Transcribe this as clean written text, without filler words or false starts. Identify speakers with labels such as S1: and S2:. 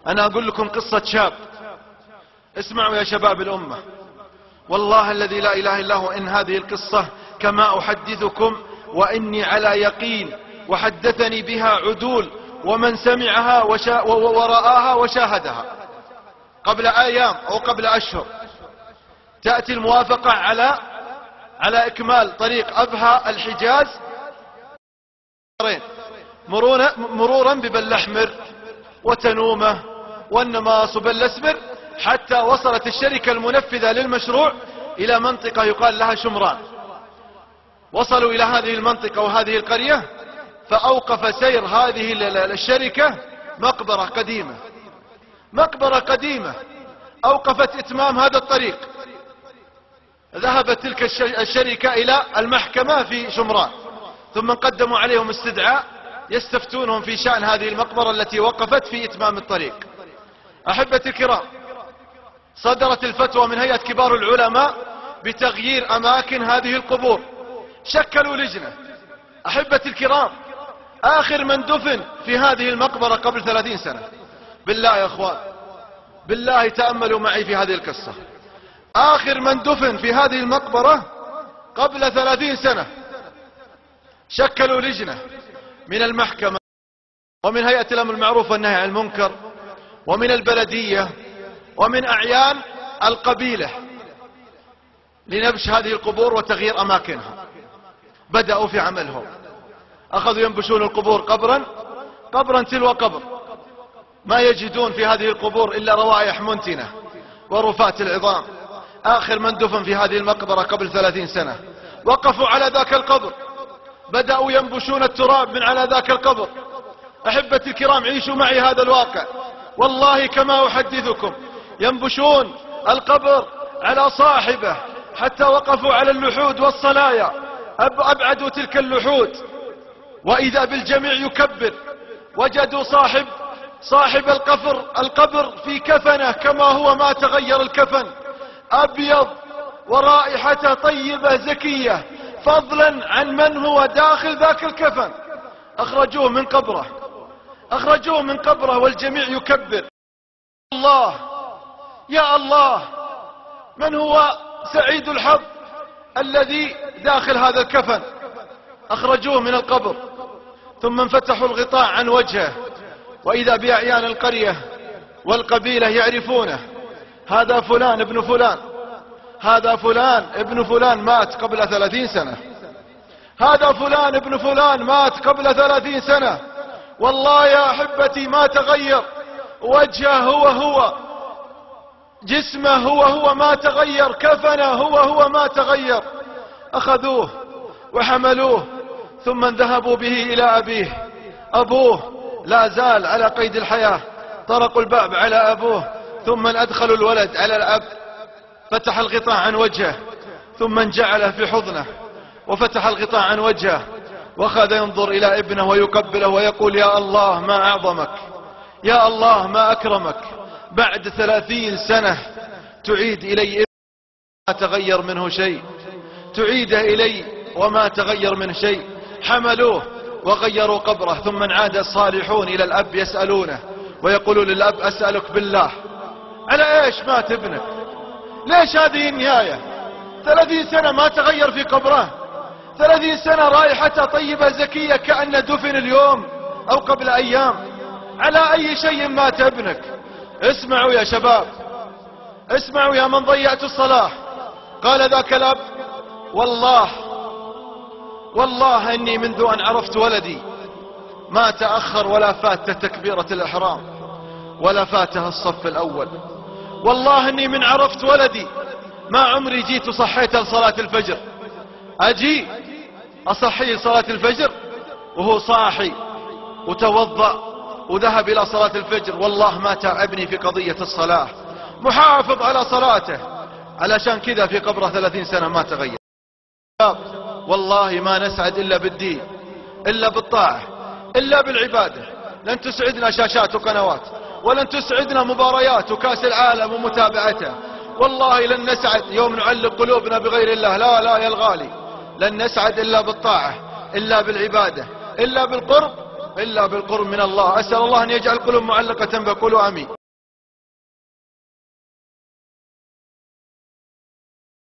S1: أنا أقول لكم قصة شاب. اسمعوا يا شباب الأمة، والله الذي لا إله إلا هو إن هذه القصة كما أحدثكم وإني على يقين، وحدثني بها عدول ومن سمعها ورآها وشاهدها قبل أيام أو قبل أشهر. تأتي الموافقة على إكمال طريق أبها الحجاز مرورا ببلحمر وتنومة والنماص وبلسمر، حتى وصلت الشركة المنفذة للمشروع إلى منطقة يقال لها شمران. وصلوا إلى هذه المنطقة وهذه القرية، فأوقف سير هذه الشركة مقبرة قديمة أوقفت إتمام هذا الطريق. ذهبت تلك الشركة إلى المحكمة في شمران، ثم قدموا عليهم استدعاء يستفتونهم في شأن هذه المقبرة التي وقفت في إتمام الطريق. أحبتي الكرام، صدرت الفتوى من هيئة كبار العلماء بتغيير أماكن هذه القبور. شكلوا لجنة. أحبتي الكرام، آخر من دفن في هذه المقبرة قبل 30 سنة، بالله يا أخوان، بالله تأملوا معي في هذه القصة. آخر من دفن في هذه المقبرة قبل 30 سنة. شكلوا لجنة من المحكمة ومن هيئة الأمر بالمعروف والنهي عن المنكر ومن البلدية ومن أعيان القبيلة لنبش هذه القبور وتغيير أماكنها. بدأوا في عملهم، أخذوا ينبشون القبور قبرا تلو قبر، ما يجدون في هذه القبور إلا روائح منتنة ورفات العظام. آخر من دفن في هذه المقبرة قبل 30 سنة وقفوا على ذاك القبر، بدأوا ينبشون التراب من على ذاك القبر. أحبتي الكرام، عيشوا معي هذا الواقع، والله كما أحدثكم، ينبشون القبر على صاحبه حتى وقفوا على اللحود والصلايا، أبعدوا تلك اللحود، وإذا بالجميع يكبر. وجدوا صاحب القبر في كفنه كما هو، ما تغير الكفن، أبيض ورائحته طيبة زكية، فضلا عن من هو داخل ذاك الكفن. أخرجوه من قبره والجميع يكبر. الله يا الله، من هو سعيد الحظ الذي داخل هذا الكفن؟ أخرجوه من القبر، ثم انفتحوا الغطاء عن وجهه، وإذا بأعيان القرية والقبيلة يعرفونه. هذا فلان ابن فلان، هذا فلان ابن فلان مات قبل 30 سنة، هذا فلان ابن فلان مات قبل 30 سنة. والله يا أحبتي ما تغير، وجهه هو، جسمه هو ما تغير، كفنه هو ما تغير. أخذوه وحملوه، ثم ذهبوا به إلى أبيه. أبوه لا زال على قيد الحياة. طرقوا الباب على أبوه، ثم أدخلوا الولد على الأب. فتح الغطاء عن وجهه، ثم انجعله في حضنه، وفتح الغطاء عن وجهه، وأخذ ينظر إلى ابنه ويقبله ويقول: يا الله ما أعظمك، يا الله ما أكرمك، بعد 30 سنة تعيد إلي ابنه ما تغير منه شيء، تعيده إلي وما تغير منه شيء. حملوه وغيروا قبره، ثم عاد الصالحون إلى الأب يسألونه ويقولوا للأب: أسألك بالله، على إيش مات ابنك؟ ليش هذه النهاية؟ 30 سنة ما تغير في قبره، 30 سنة رائحته طيبة زكية كأن دفن اليوم أو قبل أيام. على أي شيء مات ابنك؟ اسمعوا يا شباب، اسمعوا يا من ضيعتوا الصلاة. قال ذاك الأب: والله إني منذ أن عرفت ولدي ما تأخر ولا فات تكبيرة الإحرام ولا فاته الصف الأول. والله إني من عرفت ولدي ما عمري جيت صحيت لصلاة الفجر. أجي أصحي لصلاة الفجر وهو صاحي وتوضأ وذهب إلى صلاة الفجر. والله ما تعبني في قضية الصلاة، محافظ على صلاته. علشان كذا في قبره 30 سنة ما تغير. والله ما نسعد إلا بالدين، إلا بالطاعة، إلا بالعبادة. لن تسعدنا شاشات وقنوات، ولن تسعدنا مباريات وكاس العالم ومتابعته. والله لن نسعد يوم نعلق قلوبنا بغير الله. لا يا الغالي، لن نسعد إلا بالطاعة، إلا بالعبادة، إلا بالقرب، إلا بالقرب من الله. أسأل الله أن يجعل القلوب معلقة، فقولوا آمين.